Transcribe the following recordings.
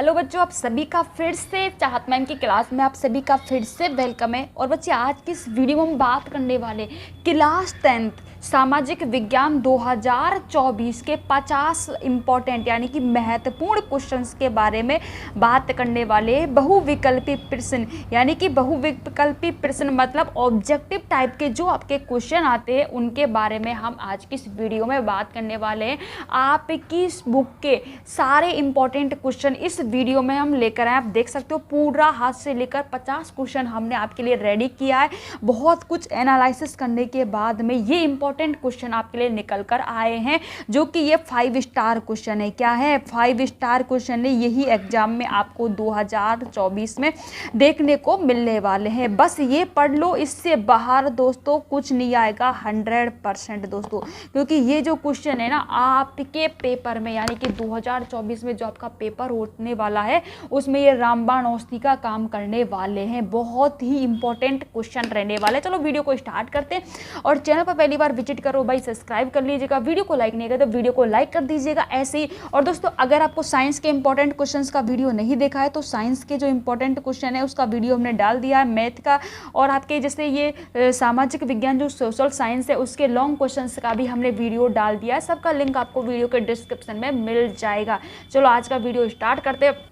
Hello बच्चों, आप सभी का फिर से चाहत मैम की क्लास में आप सभी का फिर से वेलकम है। और बच्चे, आज की इस वीडियो में हम बात करने वाले क्लास 10th सामाजिक विज्ञान 2024 के 50 इम्पोर्टेंट यानी कि महत्वपूर्ण क्वेश्चंस के बारे में बात करने वाले। बहुविकल्पी प्रश्न यानी कि बहुविकल्पी प्रश्न मतलब ऑब्जेक्टिव टाइप के जो आपके क्वेश्चन आते हैं उनके बारे में हम आज की इस वीडियो में बात करने वाले हैं। आपकी इस बुक के सारे इंपॉर्टेंट क्वेश्चन इस वीडियो में हम लेकर आए। आप देख सकते हो पूरा हाथ से लेकर 50 क्वेश्चन हमने आपके लिए रेडी किया है। बहुत कुछ एनालिसिस करने के बाद में ये इंपॉर्टेंट क्वेश्चन आपके लिए निकल कर आए हैं, जो कि ये 5 स्टार क्वेश्चन है। क्या है? 5 स्टार क्वेश्चन है। यही एग्जाम में आपको 2024 में देखने को मिलने वाले हैं। बस ये पढ़ लो, इससे बाहर दोस्तों कुछ नहीं आएगा 100% दोस्तों, क्योंकि ये जो क्वेश्चन है ना आपके पेपर में यानी कि 2024 में जो आपका पेपर होने वाला है उसमें ये रामबाण औषधि का काम करने वाले हैं। बहुत ही इंपॉर्टेंट क्वेश्चन रहने वाले। चलो वीडियो को स्टार्ट करते हैं। और चैनल पर पहली बार विजिट करो भाई, सब्सक्राइब कर लीजिएगा। वीडियो को लाइक नहीं किया तो वीडियो को लाइक कर दीजिएगा ऐसे ही। और दोस्तों, अगर आपको साइंस के इंपॉर्टेंट क्वेश्चंस का वीडियो नहीं देखा है तो साइंस के जो इंपॉर्टेंट क्वेश्चन है उसका वीडियो हमने डाल दिया है, मैथ का और आपके जैसे ये सामाजिक विज्ञान जो सोशल साइंस है उसके लॉन्ग क्वेश्चंस का भी हमने वीडियो डाल दिया है। सबका लिंक आपको वीडियो के डिस्क्रिप्शन में मिल जाएगा। चलो आज का वीडियो स्टार्ट करते हैं।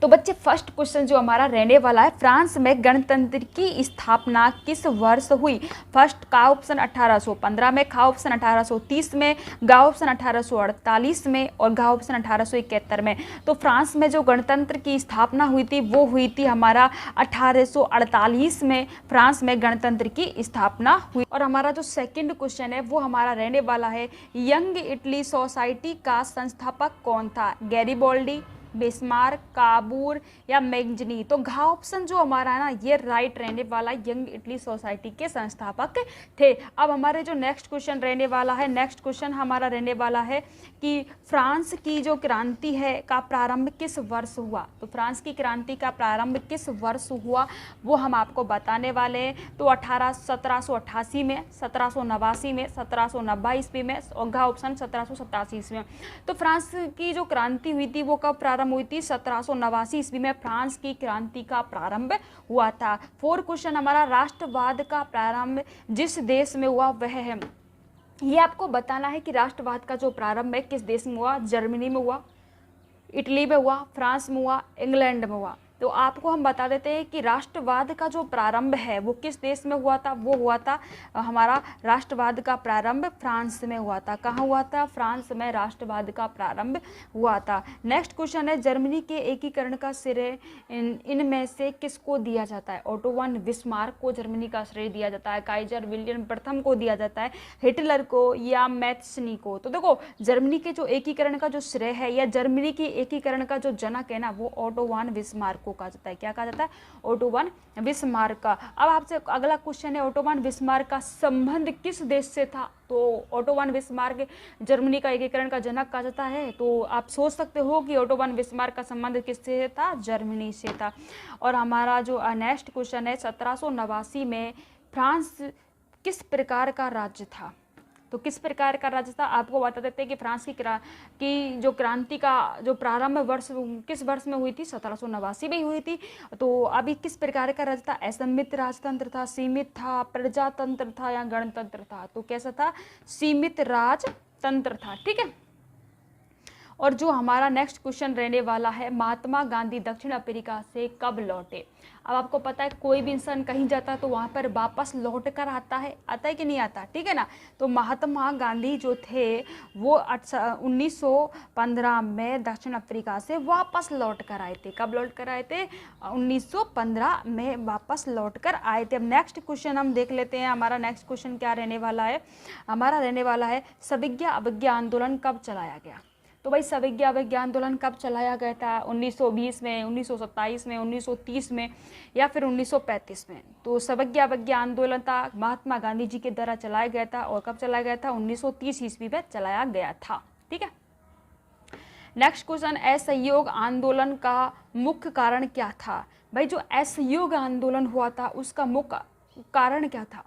तो बच्चे, फर्स्ट क्वेश्चन जो हमारा रहने वाला है, फ्रांस में गणतंत्र की स्थापना किस वर्ष हुई? फर्स्ट का ऑप्शन 1815 में, खा ऑप्शन 1830 में, गा ऑप्शन 1848 में और घा ऑप्शन 1871 में। तो फ्रांस में जो गणतंत्र की स्थापना हुई थी वो हुई थी हमारा 1848 में। फ्रांस में गणतंत्र की स्थापना हुई। और हमारा जो सेकंड क्वेश्चन है वो हमारा रहने वाला है, यंग इटली सोसाइटी का संस्थापक कौन था? गैरिबोल्डी, बिस्मार्क, काबूर या मैगजनी? तो घा ऑप्शन जो हमारा है ना ये राइट रहने वाला, यंग इटली सोसाइटी के संस्थापक थे। अब हमारे जो नेक्स्ट क्वेश्चन रहने वाला है, नेक्स्ट क्वेश्चन हमारा रहने वाला है कि फ्रांस की जो क्रांति है का प्रारंभ किस वर्ष हुआ? तो फ्रांस की क्रांति का प्रारंभ किस वर्ष हुआ वो हम आपको बताने वाले हैं। तो 1788 में, 1789 में, 1790 ईस्वी में और घा ऑप्शन 1787 ईस्वी में। तो फ्रांस की जो क्रांति हुई थी वो कब प्रारंभ हुई थी? 1789 ईस्वी में फ्रांस की क्रांति का प्रारंभ हुआ था। 4 क्वेश्चन हमारा, राष्ट्रवाद का प्रारंभ जिस देश में हुआ वह है। ये आपको बताना है कि राष्ट्रवाद का जो प्रारंभ है किस देश में हुआ? जर्मनी में हुआ, इटली में हुआ, फ्रांस में हुआ, इंग्लैंड में हुआ। तो आपको हम बता देते हैं कि राष्ट्रवाद का जो प्रारंभ है वो किस देश में हुआ था? वो हुआ था हमारा राष्ट्रवाद का प्रारंभ फ्रांस में हुआ था। कहाँ हुआ था? फ्रांस में राष्ट्रवाद का प्रारंभ हुआ था। नेक्स्ट क्वेश्चन है, जर्मनी के एकीकरण का श्रेय इनमें से किसको दिया जाता है? ओटो वन बिस्मार्क को जर्मनी का श्रेय दिया जाता है, काइजर विलियम प्रथम को दिया जाता है, हिटलर को या मैथ्सनी को? तो देखो, जर्मनी के जो एकीकरण का जो श्रेय है या जर्मनी की एकीकरण का जो जनक है ना वो ओटो वन बिस्मार्क को कहा जाता है। क्या कहा जाता है? ओटो वन बिस्मार्क का। अब आपसे अगला क्वेश्चन है, ओटो वन बिस्मार्क का संबंध किस देश से था? तो ओटो वन बिस्मार्क जर्मनी का एकीकरण का जनक कहा जाता है। तो आप सोच सकते हो कि ओटो वन बिस्मार्क का संबंध किससे था? जर्मनी से था। और हमारा जो नेक्स्ट क्वेश्चन है, 1789 में फ्रांस किस प्रकार का राज्य था? तो किस प्रकार का राज्य था? आपको बता देते हैं कि फ्रांस की जो क्रांति का जो प्रारंभ वर्ष किस वर्ष में हुई थी? 1789 में हुई थी। तो अभी किस प्रकार का राज्य था? असमित राजतंत्र था, सीमित था, प्रजातंत्र था या गणतंत्र था? तो कैसा था? सीमित राजतंत्र था। ठीक है। और जो हमारा नेक्स्ट क्वेश्चन रहने वाला है, महात्मा गांधी दक्षिण अफ्रीका से कब लौटे? अब आपको पता है कोई भी इंसान कहीं जाता है तो वहाँ पर वापस लौट कर आता है कि नहीं आता? ठीक है ना। तो महात्मा गांधी जो थे वो 1915 में दक्षिण अफ्रीका से वापस लौट कर आए थे। कब लौट कर आए थे? 1915 में वापस लौट कर आए थे। अब नेक्स्ट क्वेश्चन हम देख लेते हैं। हमारा नेक्स्ट क्वेश्चन क्या रहने वाला है? हमारा रहने वाला है, सविज्ञा अवज्ञा आंदोलन कब चलाया गया? तो भाई, सविज्ञा अवज्ञा आंदोलन कब चलाया गया था? 1920 में, 1927 में, 1930 में या फिर 1935 में? तो सविज्ञा अवज्ञा आंदोलन था महात्मा गांधी जी के द्वारा चलाया गया था। और कब चलाया गया था? 1930 ईस्वी में चलाया गया था। ठीक है। नेक्स्ट क्वेश्चन, असहयोग आंदोलन का मुख्य कारण क्या था? भाई, जो असहयोग आंदोलन हुआ था उसका मुख्य कारण क्या था?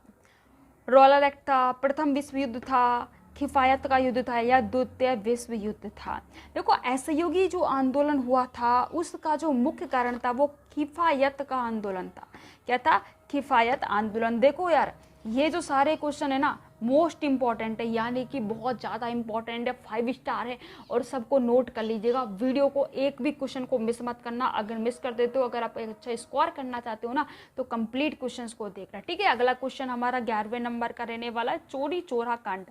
रोलर एक्ट था, प्रथम विश्व युद्ध था, किफ़ायत का युद्ध था या द्वितीय विश्व युद्ध था? देखो असहयोगी जो आंदोलन हुआ था उसका जो मुख्य कारण था वो किफ़ायत का आंदोलन था। क्या था? किफ़ायत आंदोलन। देखो यार ये जो सारे क्वेश्चन है ना मोस्ट इंपॉर्टेंट है, यानी कि बहुत ज़्यादा इंपॉर्टेंट है, 5 स्टार है और सबको नोट कर लीजिएगा। वीडियो को एक भी क्वेश्चन को मिस मत करना, अगर मिस कर देते हो, अगर आप एक अच्छा स्कोर करना चाहते हो ना तो कंप्लीट क्वेश्चंस को देखना, ठीक है। अगला क्वेश्चन हमारा 11वें नंबर का रहने वाला है, चोरी चोरा कांड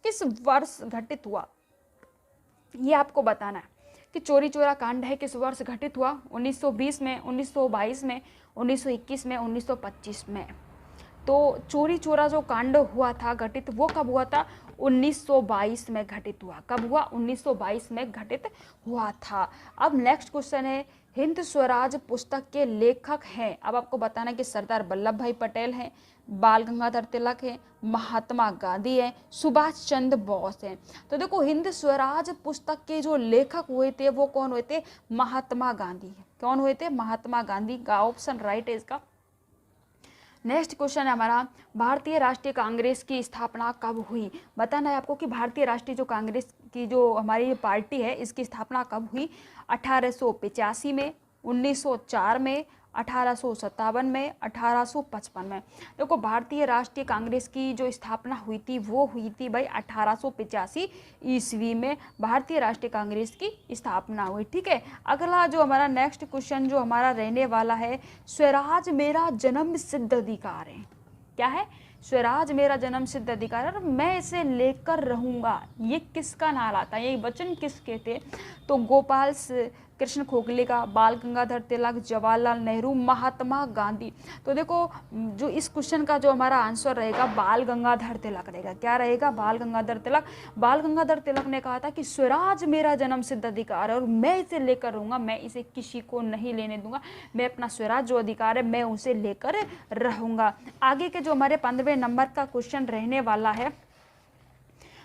किस वर्ष घटित हुआ? ये आपको बताना है कि चोरी चोरा कांड है किस वर्ष घटित हुआ। 1920 में, 1922 में, 1921 में, 1925 में। तो चोरी चोरा जो कांड हुआ था घटित, वो कब हुआ था? 1922 में घटित हुआ। कब हुआ? 1922 में घटित हुआ था। अब नेक्स्ट क्वेश्चन है, हिंद स्वराज पुस्तक के लेखक हैं। अब आपको बताना है कि सरदार वल्लभ भाई पटेल हैं, बाल गंगाधर तिलक हैं, महात्मा गांधी हैं, सुभाष चंद्र बोस हैं। तो देखो हिंद स्वराज पुस्तक के जो लेखक हुए थे वो कौन हुए थे? महात्मा गांधी। कौन हुए थे? महात्मा गांधी का ऑप्शन राइट है इसका। नेक्स्ट क्वेश्चन है हमारा, भारतीय राष्ट्रीय कांग्रेस की स्थापना कब हुई? बताना है आपको कि भारतीय राष्ट्रीय जो कांग्रेस की जो हमारी पार्टी है इसकी स्थापना कब हुई? 1885 में, 1904 में, 1857 में, 1855 में। देखो भारतीय राष्ट्रीय कांग्रेस की जो स्थापना हुई थी वो हुई थी भाई 1885 ईस्वी में भारतीय राष्ट्रीय कांग्रेस की स्थापना हुई, ठीक है। अगला जो हमारा नेक्स्ट क्वेश्चन जो हमारा रहने वाला है, स्वराज मेरा जन्म सिद्ध अधिकार है। क्या है? स्वराज मेरा जन्म सिद्ध अधिकार है और मैं इसे लेकर रहूँगा। ये किसका नारा था? ये वचन किसके थे? तो गोपाल कृष्ण खोखले का, बाल गंगाधर तिलक, जवाहरलाल नेहरू, महात्मा गांधी। तो देखो जो इस क्वेश्चन का जो हमारा आंसर रहेगा बाल गंगाधर तिलक रहेगा। क्या रहेगा? बाल गंगाधर तिलक। बाल गंगाधर तिलक ने कहा था कि स्वराज मेरा जन्म सिद्ध अधिकार है और मैं इसे लेकर रहूँगा, मैं इसे किसी को नहीं लेने दूंगा, मैं अपना स्वराज जो अधिकार है मैं उसे लेकर रहूँगा। आगे के जो हमारे 15वें नंबर का क्वेश्चन रहने वाला है,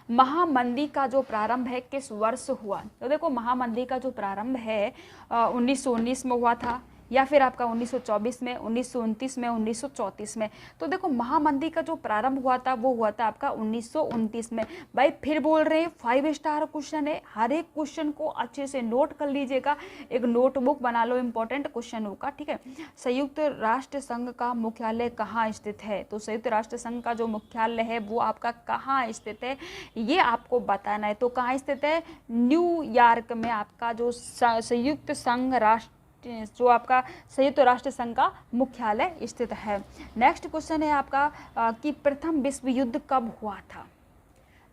महामंदी का जो प्रारंभ है किस वर्ष हुआ? तो देखो महामंदी का जो प्रारंभ है 1919 में हुआ था या फिर आपका 1924 में, 1929 में, 1934 में। तो देखो महामंदी का जो प्रारंभ हुआ था वो हुआ था आपका 1929 में। भाई फिर बोल रहे हैं 5 स्टार क्वेश्चन है, हर एक क्वेश्चन को अच्छे से नोट कर लीजिएगा, एक नोटबुक बना लो इंपॉर्टेंट क्वेश्चनों का, ठीक है। संयुक्त राष्ट्र संघ का मुख्यालय कहाँ स्थित है? तो संयुक्त राष्ट्र संघ का जो मुख्यालय है वो आपका कहाँ स्थित है ये आपको बताना है। तो कहाँ स्थित है? न्यूयॉर्क में आपका जो संयुक्त संघ राष्ट्र जो आपका संयुक्त राष्ट्र संघ का मुख्यालय स्थित है। नेक्स्ट क्वेश्चन है आपका कि प्रथम विश्व युद्ध कब हुआ था?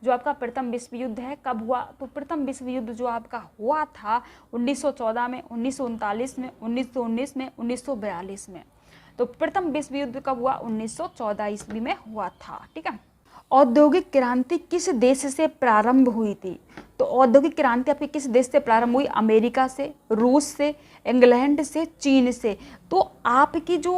जो आपका प्रथम विश्व युद्ध है कब हुआ? तो प्रथम विश्व युद्ध जो आपका हुआ था 1914 में, 1939 में, 1919 में, 1942 में। तो प्रथम विश्व युद्ध कब हुआ? 1914 ईस्वी में हुआ था, ठीक है। औद्योगिक क्रांति किस देश से प्रारंभ हुई थी? तो औद्योगिक क्रांति आपकी किस देश से प्रारंभ हुई? अमेरिका से, रूस से, इंग्लैंड से, चीन से। तो आपकी जो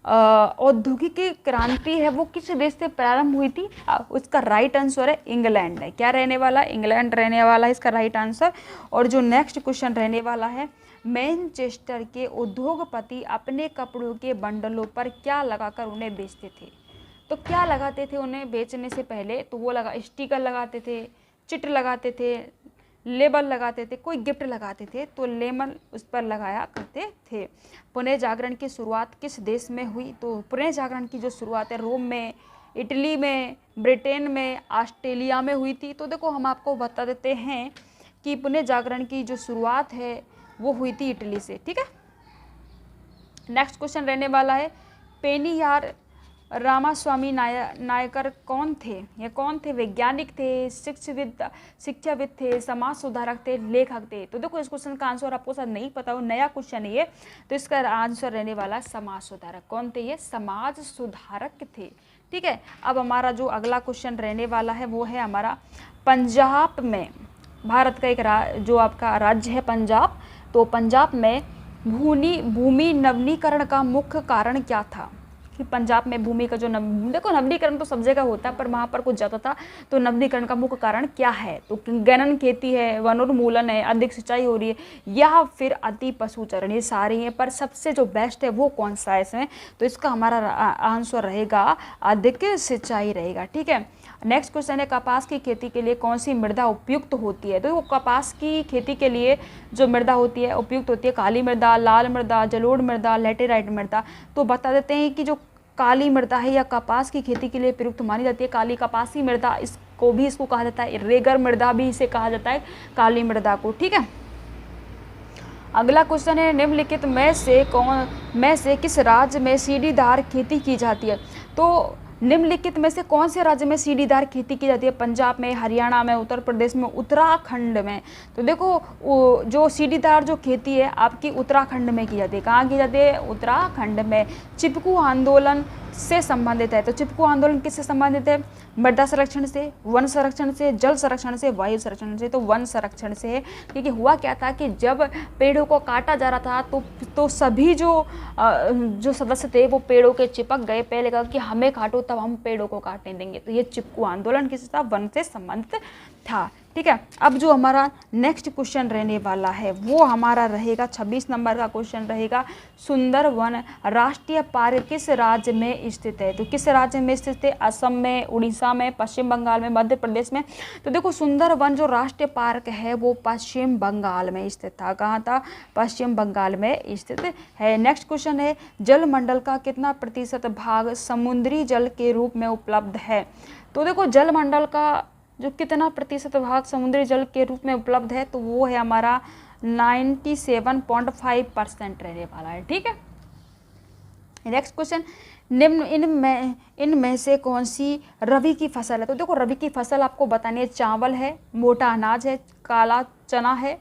औद्योगिक क्रांति है वो किस देश से प्रारंभ हुई थी? उसका राइट आंसर है इंग्लैंड है। क्या रहने वाला? इंग्लैंड रहने वाला है इसका राइट आंसर। और जो नेक्स्ट क्वेश्चन रहने वाला है, मैनचेस्टर के उद्योगपति अपने कपड़ों के बंडलों पर क्या लगाकर उन्हें बेचते थे? तो क्या लगाते थे उन्हें बेचने से पहले? तो वो स्टिकर लगाते थे, चिट लगाते थे, लेबल लगाते थे, कोई गिफ्ट लगाते थे तो लेबल उस पर लगाया करते थे। पुणे जागरण की शुरुआत किस देश में हुई? तो पुणे जागरण की जो शुरुआत है रोम में, इटली में, ब्रिटेन में, ऑस्ट्रेलिया में हुई थी। तो देखो हम आपको बता देते हैं कि पुणे जागरण की जो शुरुआत है वो हुई थी इटली से, ठीक है। नेक्स्ट क्वेश्चन रहने वाला है, पेनियार रामास्वामी नायकर कौन थे? ये कौन थे? वैज्ञानिक थे, शिक्षाविद थे, समाज सुधारक थे, लेखक थे। तो देखो इस क्वेश्चन का आंसर आपको शायद नहीं पता हो, नया क्वेश्चन है ये, तो इसका आंसर रहने वाला समाज सुधारक। कौन थे ये? समाज सुधारक थे, ठीक है। अब हमारा जो अगला क्वेश्चन रहने वाला है वो है हमारा, पंजाब में, भारत का एक जो आपका राज्य है पंजाब, तो पंजाब में भूमि नवीनीकरण का मुख्य कारण क्या था? कि पंजाब में भूमि का जो देखो नवीनीकरण तो सब जगह होता है पर वहाँ पर कुछ ज़्यादा था। तो नवीनीकरण का मुख्य कारण क्या है? तो गहन खेती है, वनोन्मूलन है, अधिक सिंचाई हो रही है या फिर अति पशुचरण, ये सारे हैं। पर सबसे जो बेस्ट है वो कौन सा है इसमें? तो इसका हमारा आंसर रहेगा अधिक सिंचाई रहेगा, ठीक है। नेक्स्ट क्वेश्चन है कपास की खेती के लिए कौन सी मृदा उपयुक्त होती है। तो वो कपास की खेती के लिए जो मृदा होती है उपयुक्त होती है काली मृदा, लाल मृदा, जलोढ़ मृदा, लैटेराइट मृदा। तो बता देते हैं कि जो काली मृदा है या कपास की खेती के लिए प्रयुक्त मानी जाती है काली कपासी मृदा, इसको कहा जाता है रेगर मृदा भी इसे कहा जाता है काली मृदा को। ठीक है, अगला क्वेश्चन है निम्नलिखित में से किस राज्य में सीढ़ीदार खेती की जाती है। तो निम्नलिखित में से कौन से राज्य में सीढ़ीदार खेती की जाती है। पंजाब में, हरियाणा में, उत्तर प्रदेश में, उत्तराखंड में। तो देखो जो सीढ़ीदार जो खेती है आपकी उत्तराखंड में की जाती है। कहाँ की जाती है? उत्तराखंड में। चिपकू आंदोलन से संबंधित है। तो चिपकू आंदोलन किससे संबंधित है? मृदा संरक्षण से, वन संरक्षण से, जल संरक्षण से, वायु संरक्षण से। तो वन संरक्षण से है, क्योंकि हुआ क्या था कि जब पेड़ों को काटा जा रहा था तो सभी जो सदस्य थे वो पेड़ों के चिपक गए। पहले कहा कि हमें काटो तब हम पेड़ों को काटने देंगे। तो ये चिपकू आंदोलन किससे था? वन से संबंधित था। ठीक है, अब जो हमारा नेक्स्ट क्वेश्चन रहने वाला है वो हमारा रहेगा 26 नंबर का क्वेश्चन रहेगा, सुंदरवन राष्ट्रीय पार्क किस राज्य में स्थित है। तो किस राज्य में स्थित है? असम में, उड़ीसा में, पश्चिम बंगाल में, मध्य प्रदेश में। तो देखो सुंदरवन जो राष्ट्रीय पार्क है वो पश्चिम बंगाल में स्थित था। कहाँ था? पश्चिम बंगाल में स्थित है। नेक्स्ट क्वेश्चन है जलमंडल का कितना प्रतिशत भाग समुद्री जल के रूप में उपलब्ध है। तो देखो जलमंडल का जो कितना प्रतिशत भाग समुद्री जल के रूप में उपलब्ध है तो वो है हमारा 97.5% रहने वाला है। ठीक है, नेक्स्ट क्वेश्चन इनमें से कौन सी रबी की फसल है। तो देखो रबी की फसल आपको बतानी है, चावल है, मोटा अनाज है, काला चना है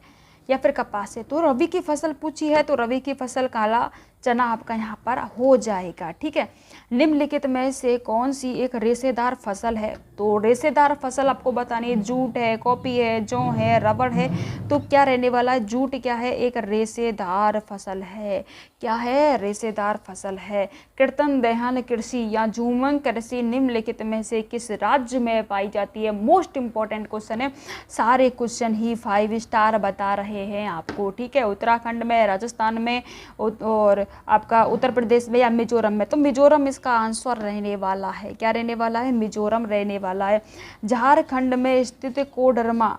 या फिर कपास है। तो रबी की फसल पूछी है तो रबी की फसल काला चना आपका यहाँ पर हो जाएगा। ठीक है, निम्नलिखित में से कौन सी एक रेशेदार फसल है। तो रेशेदार फसल आपको बतानी है, जूट है, कॉफी है, जौ है, रबड़ है। तो क्या रहने वाला है? जूट क्या है? एक रेशेदार फसल है। क्या है? रेशेदार फसल है। कीर्तन दहन कृषि या झूमन कृषि निम्नलिखित में से किस राज्य में पाई जाती है। मोस्ट इंपॉर्टेंट क्वेश्चन है, सारे क्वेश्चन ही 5 स्टार बता रहे हैं आपको। ठीक है, उत्तराखंड में, राजस्थान में और आपका उत्तर प्रदेश में या मिजोरम में। तो मिजोरम इसका आंसर रहने वाला है। क्या रहने वाला है? मिजोरम रहने वाला है। झारखंड में स्थित कोडरमा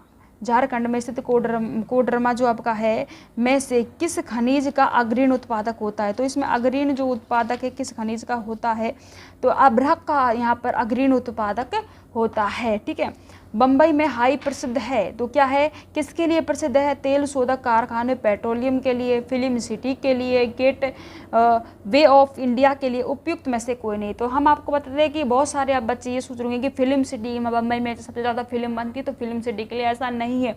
जो आपका है में से किस खनिज का अग्रणी उत्पादक होता है। तो इसमें अग्रणी जो उत्पादक है किस खनिज का होता है? तो अभ्रक का यहाँ पर अग्रणी उत्पादक होता है। ठीक है, बम्बई में हाई प्रसिद्ध है। तो क्या है? किसके लिए प्रसिद्ध है? तेल शोधक कारखाने, पेट्रोलियम के लिए, फिल्म सिटी के लिए, गेट वे ऑफ इंडिया के लिए। उपयुक्त में से कोई नहीं। तो हम आपको बताते हैं कि बहुत सारे आप बच्चे ये सोच रहे होंगे कि फिल्म सिटी में, बम्बई में सबसे ज़्यादा फिल्म बनती है तो फिल्म सिटी के लिए। ऐसा नहीं है,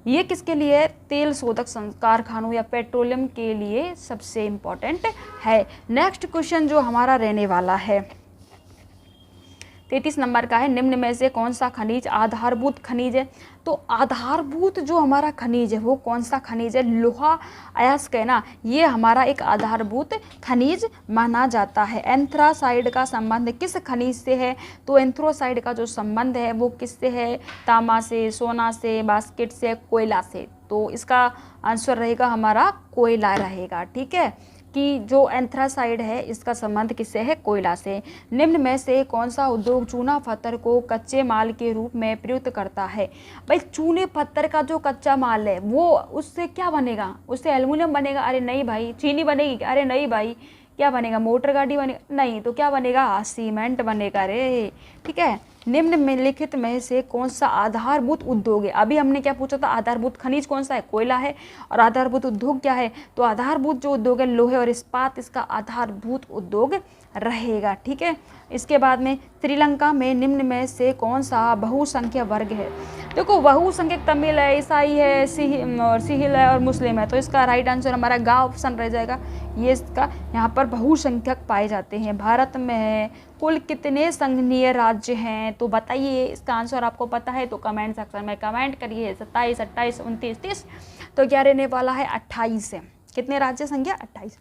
ये किसके लिए है? तेल शोधक कारखानों या पेट्रोलियम के लिए सबसे इम्पोर्टेंट है। नेक्स्ट क्वेश्चन जो हमारा रहने वाला है 33 नंबर का है, निम्न में से कौन सा खनिज आधारभूत खनिज है। तो आधारभूत जो हमारा खनिज है वो कौन सा खनिज है? लोहा अयस्क है ना, ये हमारा एक आधारभूत खनिज माना जाता है। एंथ्रासाइड का संबंध किस खनिज से है? तो एंथ्रासाइड का जो संबंध है वो किससे है? तांबा से, सोना से, बास्केट से, कोयला से। तो इसका आंसर रहेगा हमारा कोयला रहेगा। ठीक है, कि जो एंथ्रासाइड है इसका संबंध किससे है? कोयला से। निम्न में से कौन सा उद्योग चूना पत्थर को कच्चे माल के रूप में प्रयुक्त करता है। भाई चूने पत्थर का जो कच्चा माल है वो उससे क्या बनेगा? उससे एल्युमिनियम बनेगा? अरे नहीं भाई। चीनी बनेगी? अरे नहीं भाई। क्या बनेगा? मोटर गाड़ी बनेगा? नहीं। तो क्या बनेगा? सीमेंट बनेगा रे। ठीक है, निम्नलिखित में से कौन सा आधारभूत उद्योग है। अभी हमने क्या पूछा था? आधारभूत खनिज कौन सा है? कोयला है। और आधारभूत उद्योग क्या है? तो आधारभूत जो उद्योग है लोहे और इस्पात इसका आधारभूत उद्योग रहेगा। ठीक है, इसके बाद में श्रीलंका में निम्न में से कौन सा बहुसंख्यक वर्ग है। देखो बहुसंख्यक तमिल है, ईसाई है, सिहिल है और मुस्लिम है। तो इसका राइट आंसर हमारा गा ऑप्शन रह जाएगा। ये इसका यहाँ पर बहुसंख्यक पाए जाते हैं। भारत में कुल कितने संघीय राज्य हैं? तो बताइए, इसका आंसर आपको पता है तो कमेंट सेक्शन में कमेंट करिए। 27, 28, 29, 30। तो क्या रहने वाला है? 28 है। कितने राज्य संख्या? 28।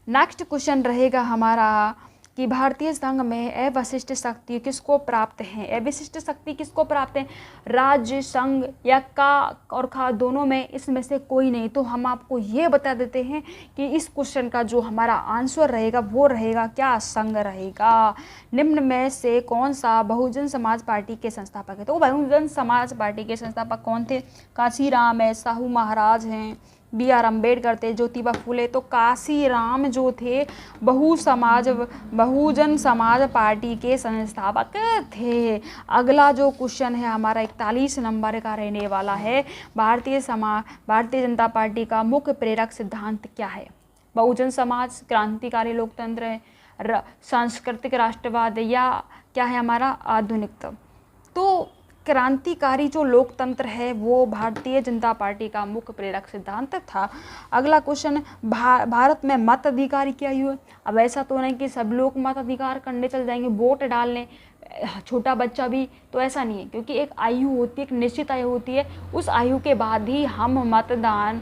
नेक्स्ट क्वेश्चन रहेगा हमारा कि भारतीय संघ में अविशिष्ट शक्ति किसको प्राप्त है। अविशिष्ट शक्ति किसको प्राप्त है, राज्य, संघ या का और खा दोनों में, इसमें से कोई नहीं। तो हम आपको ये बता देते हैं कि इस क्वेश्चन का जो हमारा आंसर रहेगा वो रहेगा क्या, संघ रहेगा। निम्न में से कौन सा बहुजन समाज पार्टी के संस्थापक है। तो बहुजन समाज पार्टी के संस्थापक कौन थे, काशीराम है, साहू महाराज हैं, B.R. अम्बेडकर थे, ज्योतिबा फूले। तो काशीराम जो थे बहुजन समाज पार्टी के संस्थापक थे। अगला जो क्वेश्चन है हमारा 41 नंबर का रहने वाला है, भारतीय जनता पार्टी का मुख्य प्रेरक सिद्धांत क्या है। बहुजन समाज, क्रांतिकारी लोकतंत्र, सांस्कृतिक राष्ट्रवाद या क्या है हमारा आधुनिकता। तो क्रांतिकारी जो लोकतंत्र है वो भारतीय जनता पार्टी का मुख्य प्रेरक सिद्धांत था। अगला क्वेश्चन, भारत में मताधिकार क्या आयु है। अब ऐसा तो नहीं कि सब लोग मताधिकार करने चल जाएंगे, वोट डालने, छोटा बच्चा भी, तो ऐसा नहीं है, क्योंकि एक आयु होती है, एक निश्चित आयु होती है, उस आयु के बाद ही हम मतदान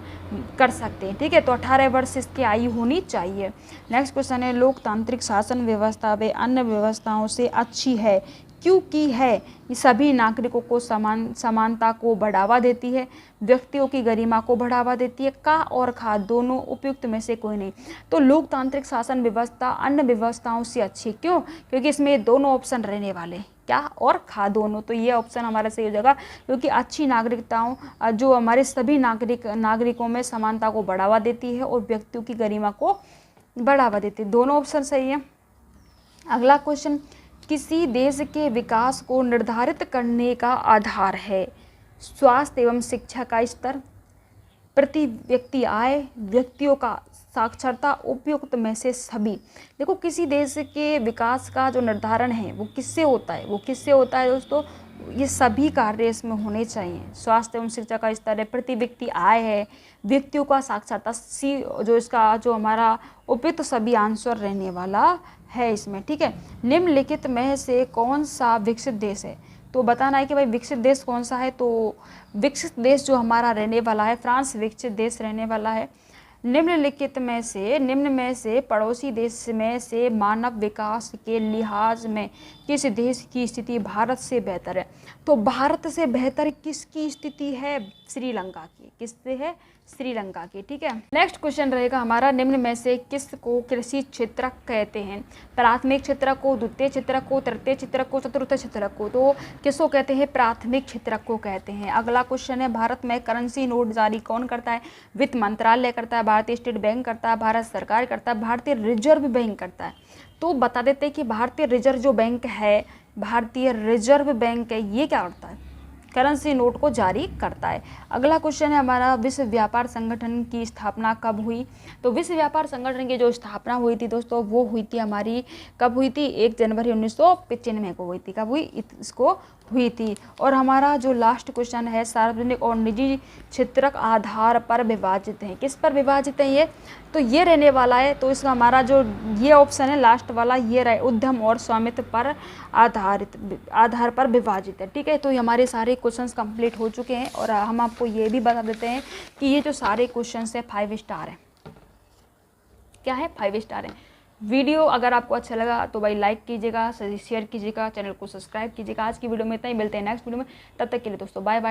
कर सकते हैं। ठीक है, तो 18 वर्ष इसकी आयु होनी चाहिए। नेक्स्ट क्वेश्चन है, लोकतांत्रिक शासन व्यवस्था वे अन्य व्यवस्थाओं से अच्छी है क्योंकि है, ये सभी नागरिकों को समानता को बढ़ावा देती है, व्यक्तियों की गरिमा को बढ़ावा देती है, का और खा दोनों उपयुक्त में से कोई नहीं। तो लोकतांत्रिक शासन व्यवस्था अन्य व्यवस्थाओं से अच्छी, क्यों, क्योंकि इसमें दोनों ऑप्शन रहने वाले, क्या और खा दोनों। तो ये ऑप्शन हमारा सही हो जाएगा, क्योंकि अच्छी नागरिकताओं जो हमारे सभी नागरिकों में समानता को बढ़ावा देती है और व्यक्तियों की गरिमा को बढ़ावा देती है। दोनों ऑप्शन सही है। अगला क्वेश्चन, किसी देश के विकास को निर्धारित करने का आधार है स्वास्थ्य एवं शिक्षा का स्तर, प्रति व्यक्ति आय, व्यक्तियों का साक्षरता, उपयुक्त में से सभी। देखो, किसी देश के विकास का जो निर्धारण है वो किससे होता है, दोस्तों, ये सभी कार्य इसमें होने चाहिए। स्वास्थ्य एवं शिक्षा का स्तर है, प्रति व्यक्ति आय है, व्यक्तियों का साक्षरता, सी जो इसका जो हमारा उपयुक्त सभी आंसर रहने वाला है इसमें। ठीक है, निम्नलिखित में से कौन सा विकसित देश है। तो बताना है कि भाई विकसित देश कौन सा है। तो विकसित देश जो हमारा रहने वाला है, फ्रांस विकसित देश रहने वाला है। निम्न में से पड़ोसी देश में से मानव विकास के लिहाज में किस देश की स्थिति भारत से बेहतर है। तो भारत से बेहतर किसकी स्थिति है, श्रीलंका की। किससे है, श्रीलंका की। ठीक है, नेक्स्ट क्वेश्चन रहेगा हमारा, निम्न में से किसको कृषि क्षेत्रक कहते हैं। प्राथमिक क्षेत्रक को, द्वितीय क्षेत्रक को, तृतीय क्षेत्रक को, चतुर्थ क्षेत्रक को। तो किसको कहते हैं, प्राथमिक क्षेत्रक को कहते हैं। अगला क्वेश्चन है, भारत में करेंसी नोट जारी कौन करता है। वित्त मंत्रालय करता है, भारतीय स्टेट बैंक करता है, भारत सरकार करता है, भारतीय रिजर्व बैंक करता है। तो बता देते हैं कि भारतीय रिजर्व जो बैंक है, भारतीय रिजर्व बैंक है, ये क्या करता है, करेंसी नोट को जारी करता है। अगला क्वेश्चन है हमारा, विश्व व्यापार संगठन की स्थापना कब हुई। तो विश्व व्यापार संगठन की जो स्थापना हुई थी दोस्तों, वो हुई थी हमारी, कब हुई थी, 1 जनवरी 1995 को हुई थी। कब हुई, इसको हुई थी। और हमारा जो लास्ट क्वेश्चन है, सार्वजनिक और निजी क्षेत्रक आधार पर विभाजित है। किस पर विभाजित है ये, तो ये रहने वाला है। तो इसका हमारा जो ये ऑप्शन है लास्ट वाला, ये रहे, उद्यम और स्वामित्व पर आधार पर विभाजित है। ठीक है, तो ये हमारे सारे क्वेश्चंस कंप्लीट हो चुके हैं। और हम आपको ये भी बता देते हैं कि ये जो सारे क्वेश्चंस है 5 स्टार हैं। क्या है, 5 स्टार हैं। वीडियो अगर आपको अच्छा लगा तो भाई लाइक कीजिएगा, शेयर कीजिएगा, चैनल को सब्सक्राइब कीजिएगा। आज की वीडियो में इतना ही, मिलते हैं नेक्स्ट वीडियो में। तब तक के लिए दोस्तों बाय बाय।